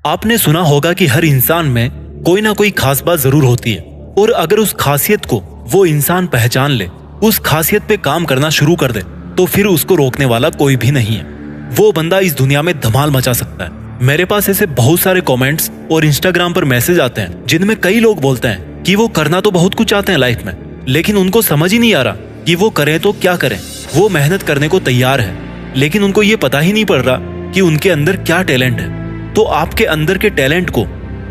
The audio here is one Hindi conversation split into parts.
आपने सुना होगा कि हर इंसान में कोई ना कोई खास बात जरूर होती है, और अगर उस खासियत को वो इंसान पहचान ले, उस खासियत पे काम करना शुरू कर दे, तो फिर उसको रोकने वाला कोई भी नहीं है। वो बंदा इस दुनिया में धमाल मचा सकता है। मेरे पास ऐसे बहुत सारे कमेंट्स और इंस्टाग्राम पर मैसेज आते हैं जिनमें कई लोग बोलते हैं कि वो करना तो बहुत कुछ चाहते हैं लाइफ में, लेकिन उनको समझ ही नहीं आ रहा कि वो करें तो क्या करें। वो मेहनत करने को तैयार है, लेकिन उनको ये पता ही नहीं पड़ रहा कि उनके अंदर क्या टैलेंट है। तो आपके अंदर के टैलेंट को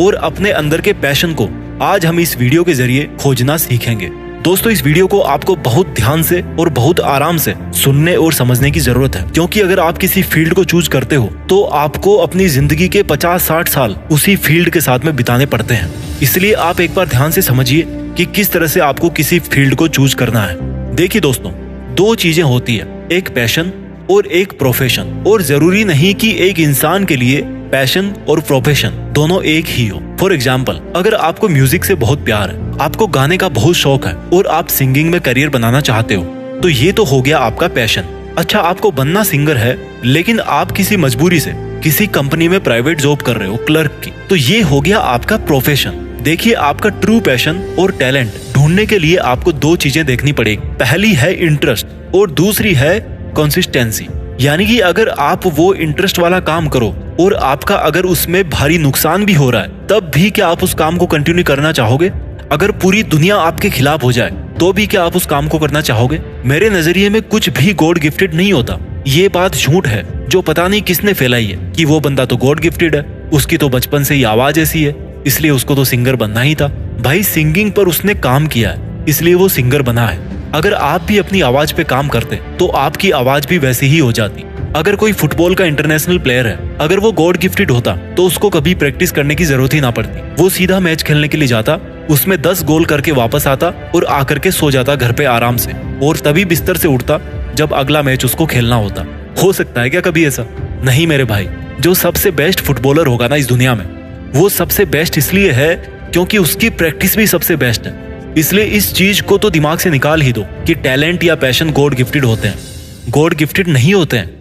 और अपने अंदर के पैशन को आज हम इस वीडियो के जरिए खोजना सीखेंगे। दोस्तों, इस वीडियो को आपको बहुत ध्यान से और बहुत आराम से सुनने और समझने की जरूरत है, क्योंकि अगर आप किसी फील्ड को चूज करते हो तो आपको अपनी जिंदगी के 50-60 साल उसी फील्ड के साथ में बिताने पड़ते हैं। इसलिए आप एक बार ध्यान से समझिए कि किस तरह से आपको किसी फील्ड को चूज करना है। देखिए दोस्तों, दो चीजें होती है, एक पैशन और एक प्रोफेशन। और जरूरी नहीं कि एक इंसान के लिए पैशन और प्रोफेशन दोनों एक ही हो। फॉर एग्जाम्पल, अगर आपको म्यूजिक से बहुत प्यार है, आपको गाने का बहुत शौक है और आप सिंगिंग में करियर बनाना चाहते हो, तो ये तो हो गया आपका पैशन। अच्छा, आपको बनना सिंगर है, लेकिन आप किसी मजबूरी से किसी कंपनी में प्राइवेट जॉब कर रहे हो, क्लर्क की, तो ये हो गया आपका प्रोफेशन। देखिए, आपका ट्रू पैशन और टैलेंट ढूंढने के लिए आपको दो चीजें देखनी पड़ेगी। पहली है इंटरेस्ट और दूसरी है कंसिस्टेंसी। यानी कि अगर आप वो इंटरेस्ट वाला काम करो और आपका अगर उसमें भारी नुकसान भी हो रहा है, तब भी क्या आप उस काम को कंटिन्यू करना चाहोगे? अगर पूरी दुनिया आपके खिलाफ हो जाए तो भी क्या आप उस काम को करना चाहोगे? मेरे नजरिए में कुछ भी गॉड गिफ्टेड नहीं होता। ये बात झूठ है जो पता नहीं किसने फैलाई है कि वो बंदा तो गॉड गिफ्टेड है, उसकी तो बचपन से ही आवाज ऐसी है, इसलिए उसको तो सिंगर बनना ही था। भाई, सिंगिंग पर उसने काम किया है, इसलिए वो सिंगर बना है। अगर आप भी अपनी आवाज पे काम करते तो आपकी आवाज भी वैसी ही हो जाती। अगर कोई फुटबॉल का इंटरनेशनल प्लेयर है, अगर वो गॉड गिफ्टेड होता तो उसको कभी प्रैक्टिस करने की जरूरत ही ना पड़ती। वो सीधा मैच खेलने के लिए जाता, उसमें 10 गोल करके वापस आता और आकर के सो जाता घर पे आराम से, और तभी बिस्तर से उठता जब अगला मैच उसको खेलना होता। हो सकता है क्या कभी ऐसा? नहीं मेरे भाई। जो सबसे बेस्ट फुटबॉलर होगा ना इस दुनिया में, वो सबसे बेस्ट इसलिए है क्योंकि उसकी प्रैक्टिस भी सबसे बेस्ट है। इसलिए इस चीज को तो दिमाग से निकाल ही दो कि टैलेंट या पैशन गॉड गिफ्टेड होते हैं। गॉड गिफ्टेड नहीं होते हैं।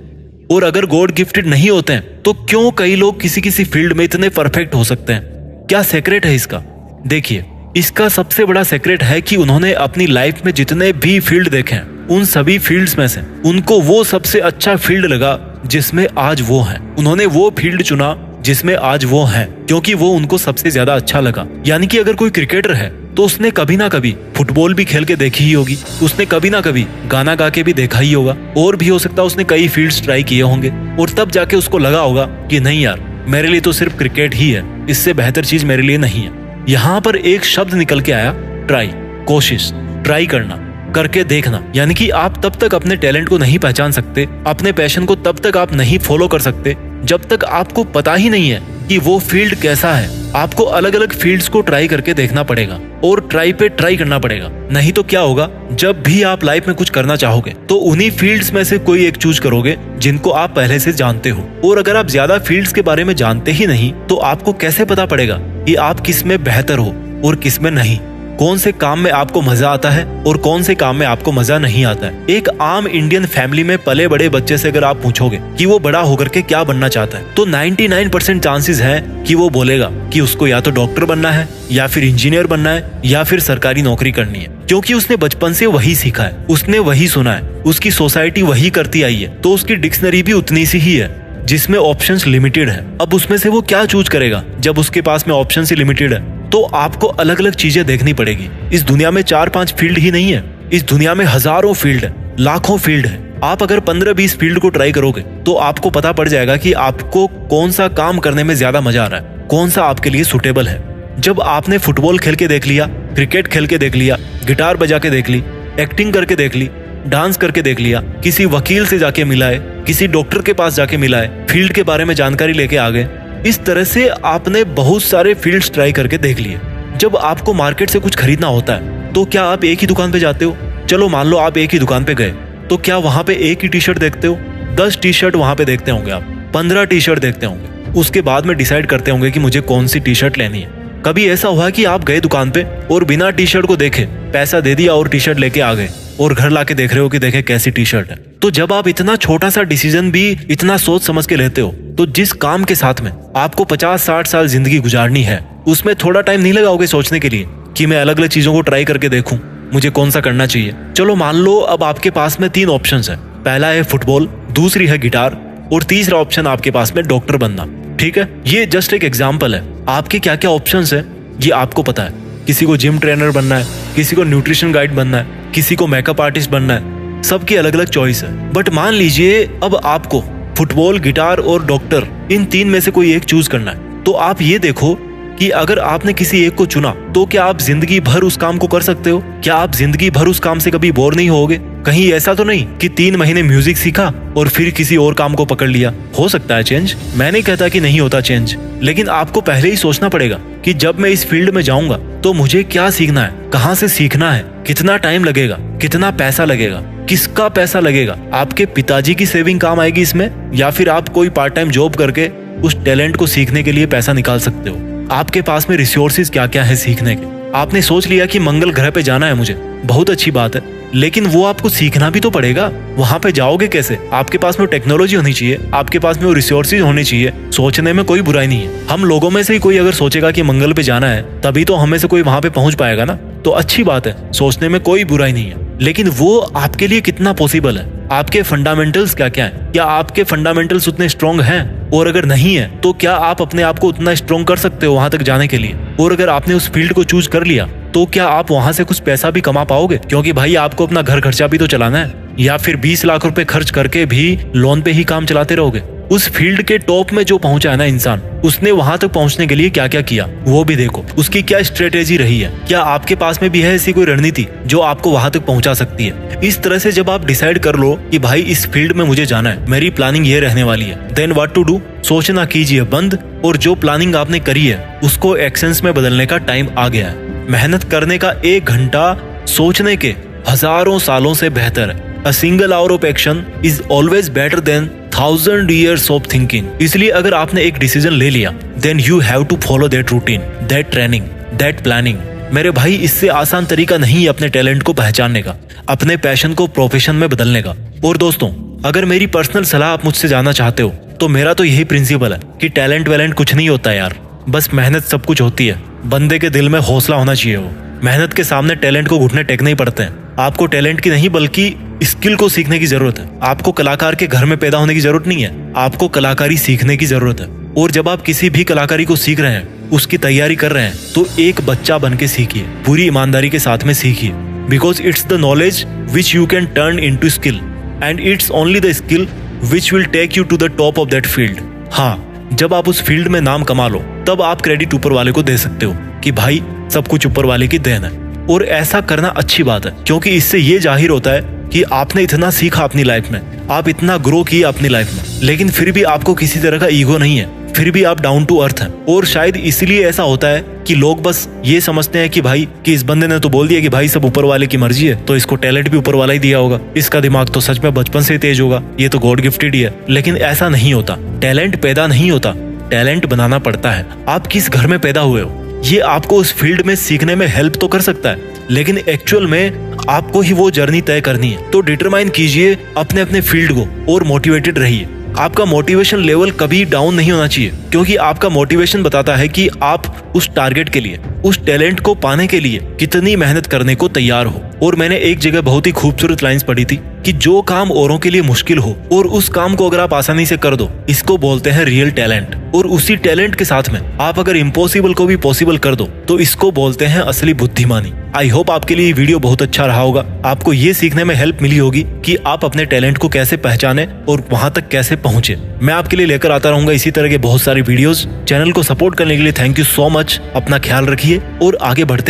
और अगर गॉड गिफ्टेड नहीं होते हैं तो क्यों कई लोग किसी फील्ड में इतने परफेक्ट हो सकते हैं? क्या सीक्रेट है इसका? देखिए, इसका सबसे बड़ा सीक्रेट है कि उन्होंने अपनी लाइफ में जितने भी फील्ड देखे हैं, उन सभी फील्ड्स में से उनको वो सबसे अच्छा फील्ड लगा जिसमें आज वो है। उन्होंने वो फील्ड चुना जिसमें आज वो है, क्योंकि वो उनको सबसे ज्यादा अच्छा लगा। यानी कि अगर कोई क्रिकेटर है तो उसने कभी ना कभी फुटबॉल भी खेल के देखी ही होगी, उसने कभी ना कभी गाना गा के भी देखा ही होगा, और भी हो सकता है उसने कई फील्ड्स ट्राई किए होंगे, और तब जाके उसको लगा होगा कि नहीं यार, मेरे लिए तो सिर्फ क्रिकेट ही है, इससे बेहतर चीज मेरे लिए नहीं है। यहाँ पर एक शब्द निकल के आया, ट्राई, कोशिश, ट्राई करना, करके देखना। यानी कि आप तब तक अपने टैलेंट को नहीं पहचान सकते, अपने पैशन को तब तक आप नहीं फॉलो कर सकते जब तक आपको पता ही नहीं है कि वो फील्ड कैसा है। आपको अलग अलग फील्ड्स को ट्राई करके देखना पड़ेगा और ट्राई पे ट्राई करना पड़ेगा। नहीं तो क्या होगा, जब भी आप लाइफ में कुछ करना चाहोगे तो उन्हीं फील्ड्स में से कोई एक चूज करोगे जिनको आप पहले से जानते हो। और अगर आप ज्यादा फील्ड्स के बारे में जानते ही नहीं तो आपको कैसे पता पड़ेगा कि आप किस में बेहतर हो और किस में नहीं, कौन से काम में आपको मजा आता है और कौन से काम में आपको मजा नहीं आता है। एक आम इंडियन फैमिली में पले बड़े बच्चे से अगर आप पूछोगे कि वो बड़ा होकर के क्या बनना चाहता है, तो 99% चांसेस है कि वो बोलेगा कि उसको या तो डॉक्टर बनना है, या फिर इंजीनियर बनना है, या फिर सरकारी नौकरी करनी है, क्योंकि उसने बचपन से वही सीखा है, उसने वही सुना है, उसकी सोसाइटी वही करती आई है, तो उसकी डिक्शनरी भी उतनी सी ही है जिसमें ऑप्शंस लिमिटेड है। अब उसमें से वो क्या चूज करेगा जब उसके पास में ऑप्शंस ही लिमिटेड है? तो आपको अलग अलग चीजें देखनी पड़ेगी। इस दुनिया में 4-5 फील्ड ही नहीं है, इस दुनिया में हजारों फील्ड है, लाखों फील्ड है। आप अगर 15-20 फील्ड को ट्राई करोगे तो आपको पता पड़ जाएगा कि आपको कौन सा काम करने में ज्यादा मजा आ रहा है, कौन सा आपके लिए सुटेबल है। जब आपने फुटबॉल खेल के देख लिया, क्रिकेट खेल के देख लिया, गिटार बजा के देख ली, एक्टिंग करके देख ली, डांस करके देख लिया, किसी वकील से जाके मिला है, किसी डॉक्टर के पास जाके मिला है, फील्ड के बारे में जानकारी लेके आ गए, इस तरह से आपने बहुत सारे फील्ड्स ट्राई करके देख लिए। जब आपको मार्केट से कुछ खरीदना होता है तो क्या आप एक ही दुकान पे जाते हो? चलो मान लो आप एक ही दुकान पे गए, तो क्या वहां पे एक ही टी शर्ट देखते हो? 10 टी शर्ट वहां पे देखते होंगे आप, 15 टी शर्ट देखते होंगे, उसके बाद में डिसाइड करते होंगे कि मुझे कौन सी टी शर्ट लेनी है। कभी ऐसा हुआ कि आप गए दुकान पे और बिना टी शर्ट को देखे पैसा दे दिया और टी शर्ट लेके आ गए और घर लाके देख रहे हो कि देखे कैसी टी शर्ट है? तो जब आप इतना छोटा सा डिसीजन भी इतना सोच समझ के लेते हो तो जिस काम के साथ में आपको 50-60 साल जिंदगी गुजारनी है, उसमें थोड़ा टाइम नहीं लगाओगे सोचने के लिए कि मैं अलग अलग चीजों को ट्राई करके देखूं, मुझे कौन सा करना चाहिए। चलो मान लो अब आपके पास में 3 ऑप्शंस है। पहला है फुटबॉल, दूसरी है गिटार और तीसरा ऑप्शन आपके पास में डॉक्टर बनना। ठीक है, ये जस्ट एक एग्जाम्पल है। आपके क्या क्या ऑप्शंस है ये आपको पता है। किसी को जिम ट्रेनर बनना है, किसी को न्यूट्रिशन गाइड बनना है, किसी को मेकअप आर्टिस्ट बनना है, सबकी अलग अलग चॉइस है। बट मान लीजिए अब आपको फुटबॉल, गिटार और डॉक्टर इन 3 में से कोई एक चूज करना है, तो आप ये देखो कि अगर आपने किसी एक को चुना तो क्या आप जिंदगी भर उस काम को कर सकते हो? क्या आप जिंदगी भर उस काम से कभी बोर नहीं होगे? कहीं ऐसा तो नहीं कि 3 महीने म्यूजिक सीखा और फिर किसी और काम को पकड़ लिया। हो सकता है चेंज, मैं नहीं कहता कि नहीं होता चेंज, लेकिन आपको पहले ही सोचना पड़ेगा कि जब मैं इस फील्ड में जाऊंगा तो मुझे क्या सीखना है, कहाँ से सीखना है, कितना टाइम लगेगा, कितना पैसा लगेगा, किसका पैसा लगेगा। आपके पिताजी की सेविंग काम आएगी इसमें, या फिर आप कोई पार्ट टाइम जॉब करके उस टैलेंट को सीखने के लिए पैसा निकाल सकते हो। आपके पास में रिसोर्सेज क्या क्या है सीखने के। आपने सोच लिया कि मंगल ग्रह पे जाना है मुझे, बहुत अच्छी बात है, लेकिन वो आपको सीखना भी तो पड़ेगा। वहां पे जाओगे कैसे? आपके पास में टेक्नोलॉजी होनी चाहिए, आपके पास में वो रिसोर्सेज होने चाहिए। सोचने में कोई बुराई नहीं है। हम लोगों में से ही कोई अगर सोचेगा कि मंगल पे जाना है, तभी तो हमें से कोई वहां पे पहुंच पाएगा ना, तो अच्छी बात है, सोचने में कोई बुराई नहीं है। लेकिन वो आपके लिए कितना पॉसिबल है, आपके फंडामेंटल्स क्या क्या है, क्या आपके फंडामेंटल्स उतने स्ट्रॉन्ग हैं? और अगर नहीं है तो क्या आप अपने आप को उतना स्ट्रॉन्ग कर सकते हो वहां तक जाने के लिए? और अगर आपने उस फील्ड को चूज कर लिया तो क्या आप वहां से कुछ पैसा भी कमा पाओगे? क्योंकि भाई आपको अपना घर खर्चा भी तो चलाना है, या फिर 20 लाख रुपए खर्च करके भी लोन पे ही काम चलाते रहोगे? उस फील्ड के टॉप में जो पहुंचा है ना इंसान, उसने वहां तक पहुंचने के लिए क्या क्या किया वो भी देखो, उसकी क्या स्ट्रेटेजी रही है। क्या आपके पास में भी है ऐसी कोई रणनीति जो आपको वहां तक पहुंचा सकती है? इस तरह से जब आप डिसाइड कर लो कि भाई इस फील्ड में मुझे जाना है, मेरी प्लानिंग ये रहने वाली है, देन व्हाट टू डू? सोचना कीजिए बंद, और जो प्लानिंग आपने करी है उसको एक्शंस में बदलने का टाइम आ गया है। मेहनत करने का 1 घंटा सोचने के हजारों सालों से बेहतर है। A single hour of action is always better than 1000 years of thinking. इसलिए अगर आपने एक डिसीजन ले लिया, then you have to follow that routine, that training, that planning. मेरे भाई, इससे आसान तरीका नहीं है अपने टैलेंट को पहचानने का, अपने पैशन को प्रोफेशन में बदलने का। और दोस्तों, अगर मेरी पर्सनल सलाह आप मुझसे जानना चाहते हो तो मेरा तो यही प्रिंसिपल है कि टैलेंट वैलेंट कुछ नहीं होता यार, बस मेहनत सब कुछ होती है। बंदे के दिल में हौसला होना चाहिए। वो मेहनत के सामने टैलेंट को घुटने टेकने ही पड़ते हैं। आपको टैलेंट की नहीं बल्कि स्किल को सीखने की जरूरत है। आपको कलाकार के घर में पैदा होने की जरूरत नहीं है, आपको कलाकारी सीखने की जरूरत है। और जब आप किसी भी कलाकारी को सीख रहे हैं, उसकी तैयारी कर रहे हैं, तो एक बच्चा बन के सीखिए, पूरी ईमानदारी के साथ में सीखिए। Because it's the knowledge which you can turn into skill, and it's only the skill which will take you to the top of that field. हाँ, जब आप उस फील्ड में नाम कमा लो, तब आप क्रेडिट ऊपर वाले को दे सकते हो कि भाई सब कुछ ऊपर वाले की देन है। और ऐसा करना अच्छी बात है, क्योंकि इससे ये जाहिर होता है कि आपने इतना सीखा अपनी लाइफ में, आप इतना ग्रो किया अपनी लाइफ में, लेकिन फिर भी आपको किसी तरह का ईगो नहीं है, फिर भी आप डाउन टू अर्थ हैं। और शायद इसलिए ऐसा होता है कि लोग बस ये समझते हैं कि भाई कि इस बंदे ने तो बोल दिया कि भाई सब ऊपर वाले की मर्जी है, तो इसको टैलेंट भी ऊपर वाला ही दिया होगा, इसका दिमाग तो सच में बचपन से तेज होगा, ये तो गॉड गिफ्टेड ही है। लेकिन ऐसा नहीं होता। टैलेंट पैदा नहीं होता, टैलेंट बनाना पड़ता है। आप किस घर में पैदा हुए हो, ये आपको उस फील्ड में सीखने में हेल्प तो कर सकता है, लेकिन एक्चुअल में आपको ही वो जर्नी तय करनी है। तो डिटरमाइन कीजिए अपने अपने फील्ड को और मोटिवेटेड रहिए। आपका मोटिवेशन लेवल कभी डाउन नहीं होना चाहिए, क्योंकि आपका मोटिवेशन बताता है कि आप उस टारगेट के लिए, उस टैलेंट को पाने के लिए कितनी मेहनत करने को तैयार हो। और मैंने एक जगह बहुत ही खूबसूरत लाइंस पढ़ी थी कि जो काम औरों के लिए मुश्किल हो और उस काम को अगर आप आसानी से कर दो, इसको बोलते हैं रियल टैलेंट। और उसी टैलेंट के साथ में आप अगर इम्पॉसिबल को भी पॉसिबल कर दो, तो इसको बोलते हैं असली बुद्धिमानी। आई होप आपके लिए ये वीडियो बहुत अच्छा रहा होगा। आपको ये सीखने में हेल्प मिली होगी कि आप अपने टैलेंट को कैसे पहचाने और वहां तक कैसे पहुंचे। मैं आपके लिए लेकर आता रहूंगा इसी तरह के बहुत सारी वीडियोस। चैनल को सपोर्ट करने के लिए थैंक यू सो मच। अपना ख्याल रखिए और आगे बढ़ते